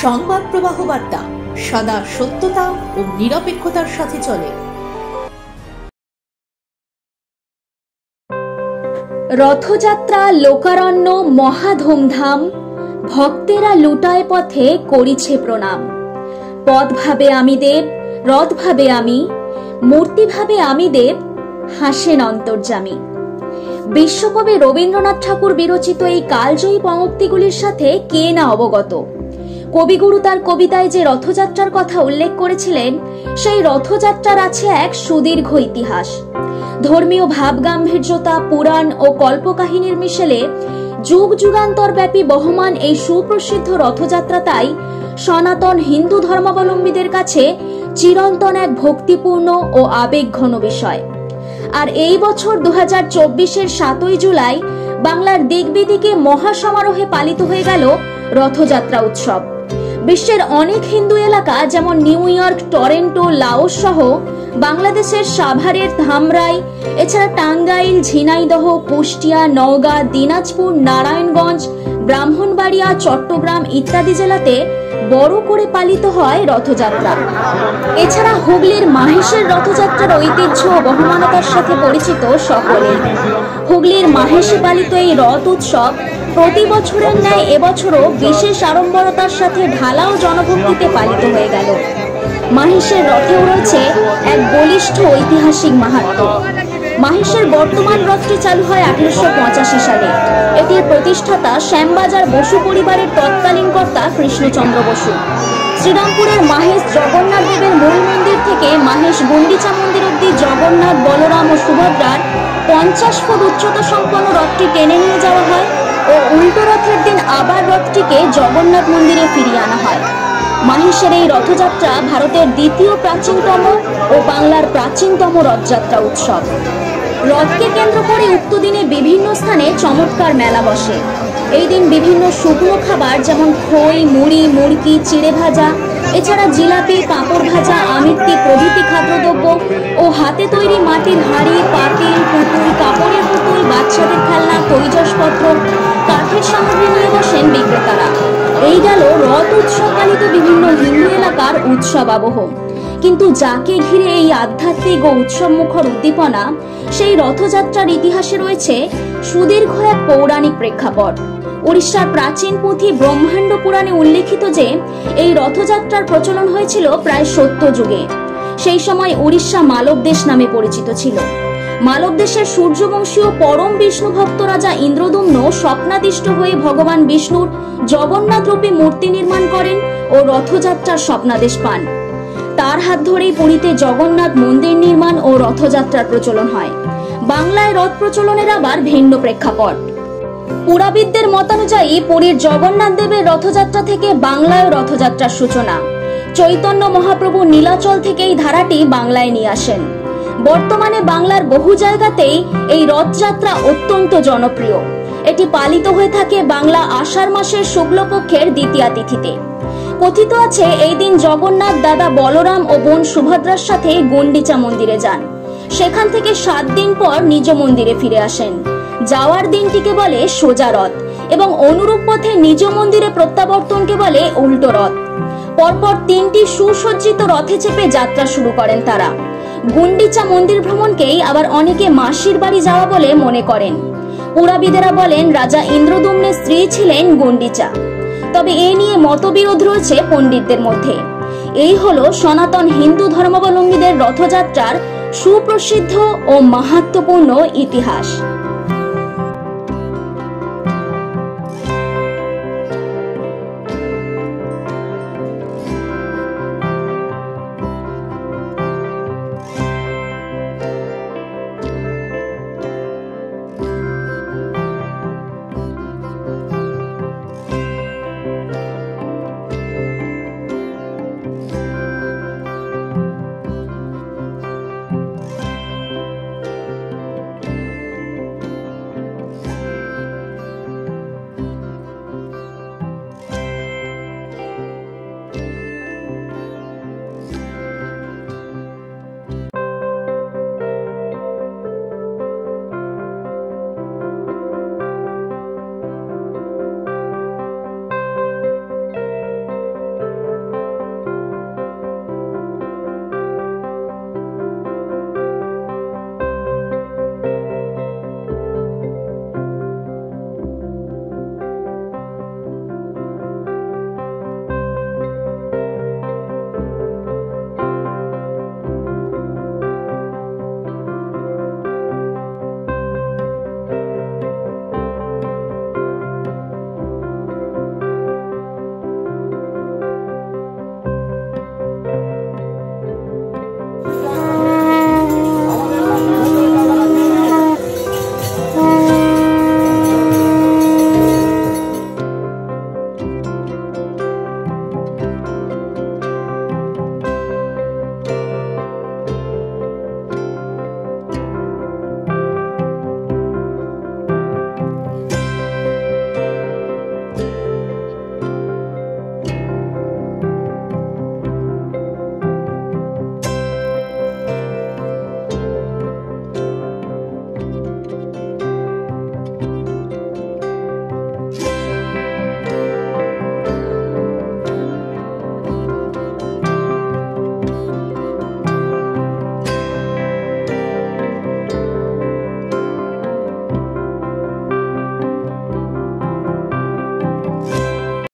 সংবাদ প্রবাহ বার্তা সদা সত্যতা ও নিরপেক্ষতার সাথে চলে। রথযাত্রা লোকারণ্য মহা ধুমধাম, ভক্তেরা লুটায় পথে করিছে প্রণাম। পদ ভাবে আমি দেব, রথ ভাবে আমি, মূর্তি ভাবে আমি দেব, হাসেন অন্তর্যামী। বিশ্বকবি রবীন্দ্রনাথ ঠাকুর বিরচিত এই কালজয়ী পঙ্ক্তিগুলির সাথে কে না অবগত। কবিগুরু তার কবিতায় যে রথযাত্রার কথা উল্লেখ করেছিলেন, সেই রথযাত্রার আছে এক সুদীর্ঘ ইতিহাস। ধর্মীয় ভাবগাম্ভীর্যতা, পুরাণ ও কল্পকাহিনীর মিশেলে যুগ যুগান্তর ব্যাপী বহমান এই সুপ্রসিদ্ধ রথযাত্রা তাই সনাতন হিন্দু ধর্মাবলম্বীদের কাছে চিরন্তন এক ভক্তিপূর্ণ ও আবেগঘন বিষয়। আর এই বছর 2024-এর 7ই জুলাই বাংলার দিক বিদিকে মহাসমারোহে পালিত হয়ে গেল রথযাত্রা উৎসব। বিশ্বের অনেক হিন্দু এলাকা যেমন নিউ ইয়র্ক, টরেন্টো, লাওস সহ বাংলাদেশের সাভারের ধামরাই, এছাড়া টাঙ্গাইল, ঝিনাইদহ, কুষ্টিয়া, নওগাঁ, দিনাজপুর, নারায়ণগঞ্জ, ব্রাহ্মণবাড়িয়া, চট্টগ্রাম ইত্যাদি জেলাতে বড় করে পালিত হয় রথযাত্রা। এছাড়া হুগলির মাহেশের রথযাত্রার ঐতিহ্য ও বহমানতার সাথে পরিচিত সকলে। হুগলির মাহেশে পালিত এই রথ উৎসব প্রতি বছরের ন্যায় এবছরও বিশেষ আড়ম্বরতার সাথে ঢালা ও জনভক্তিতে পালিত হয়ে গেল। মাহেশের রথেও রয়েছে এক বলিষ্ঠ ঐতিহাসিক মাহাত্ম্য। মাহেশের বর্তমান রথটি চালু হয় 1885 সালে। এটির প্রতিষ্ঠাতা শ্যামবাজার বসু পরিবারের তৎকালীন কর্তা কৃষ্ণচন্দ্র বসু। শ্রীরামপুরের মাহেশ জগন্নাথ দেবের মূল মন্দির থেকে মাহেশ গুন্ডিচা মন্দির অব্দি জগন্নাথ, বলরাম ও সুভদ্রার 50 ফুট উচ্চতা সম্পন্ন রথটি টেনে নিয়ে যাওয়া হয় ও উল্টো রথের দিন আবার রথটিকে জগন্নাথ মন্দিরে ফিরিয়ে আনা হয়। মাহেশের এই রথযাত্রা ভারতের দ্বিতীয় প্রাচীনতম ও বাংলার প্রাচীনতম রথযাত্রা উৎসব। রথকে কেন্দ্র করে উক্ত দিনে বিভিন্ন স্থানে চমৎকার মেলা বসে। এই দিন বিভিন্ন শুকনো খাবার যেমন খই, মুড়ি, মুড়কি, চিড়ে ভাজা, এছাড়া জিলাপি, পাঁপড় ভাজা, আমিত্তি প্রভৃতি খাদ্যদ্রব্য ও হাতে তৈরি মাটির হাঁড়ি, পাতিল, পুতুল, কাপড়ের পুতুল, বাচ্চাদের খেলনা, তৈজসপত্র, কাঠের সামগ্রী নিয়ে বসেন বিক্রেতারা। এই গেল রথ উৎসব পালিত বিভিন্ন হিন্দু এলাকার উৎসব আবহ। কিন্তু যাকে ঘিরে এই আধ্যাত্মিক ও উৎসব মুখর উদ্দীপনা, সেই রথযাত্রার ইতিহাসে রয়েছে সুদীর্ঘ এক পৌরাণিক প্রেক্ষাপট। উড়িষ্যার প্রাচীন পুঁথি ব্রহ্মাণ্ড পুরাণে উল্লেখিত যে এই রথযাত্রার প্রচলন হয়েছিল প্রায় 70 যুগে। সেই সময় উড়িষ্যা মালব দেশ নামে পরিচিত ছিল। মালব দেশের সূর্যবংশীয় পরম বিষ্ণু ভক্ত রাজা ইন্দ্রদুম্ন স্বপ্নাদিষ্ট হয়ে ভগবান বিষ্ণুর জগন্নাথ রূপী মূর্তি নির্মাণ করেন ও রথযাত্রার স্বপ্নাদেশ পান। তার হাত ধরেই পুরীতে জগন্নাথ মন্দির নির্মাণ ও রথযাত্রার প্রচলন হয়। বাংলায় রথ প্রচলনের আবার ভিন্ন প্রেক্ষাপট। পুরাবিদদের মতানুযায়ী পুরীর জগন্নাথ দেবের রথযাত্রা থেকে বাংলায় রথযাত্রার সূচনা। চৈতন্য মহাপ্রভু নীলাচল থেকে এই ধারাটি বাংলায় নিয়ে আসেন। বর্তমানে বাংলার বহু জায়গাতেই এই রথযাত্রা অত্যন্ত জনপ্রিয়। এটি পালিত হয়ে থাকে বাংলা আষাঢ় মাসের শুক্লপক্ষের দ্বিতীয়া তিথিতে। কথিত আছে এই দিন জগন্নাথ দাদা বলরাম ও বোন সুভদ্রার সাথে গুন্ডিচা মন্দিরে যান। সেখান থেকে 7 দিন পর নিজ মন্দিরে ফিরে আসেন। যাওয়ার দিনটিকে বলে সোজা রথ এবং অনুরূপ পথে নিজ মন্দিরে প্রত্যাবর্তনকে বলে উল্টো রথ। পরপর 3টি সুসজ্জিত রথে চেপে যাত্রা শুরু করেন তারা। গুন্ডিচা মন্দির ভ্রমণকেই আবার অনেকে মাসির বাড়ি যাওয়া বলে মনে করেন। পুরাবিদেরা বলেন রাজা ইন্দ্রদুম্নের স্ত্রী ছিলেন গুন্ডিচা। তবে এ নিয়ে মতবিরোধ রয়েছে পণ্ডিতদের মধ্যে। এই হলো সনাতন হিন্দু ধর্মাবলম্বীদের রথযাত্রার সুপ্রসিদ্ধ ও মাহাত্ম্যপূর্ণ ইতিহাস।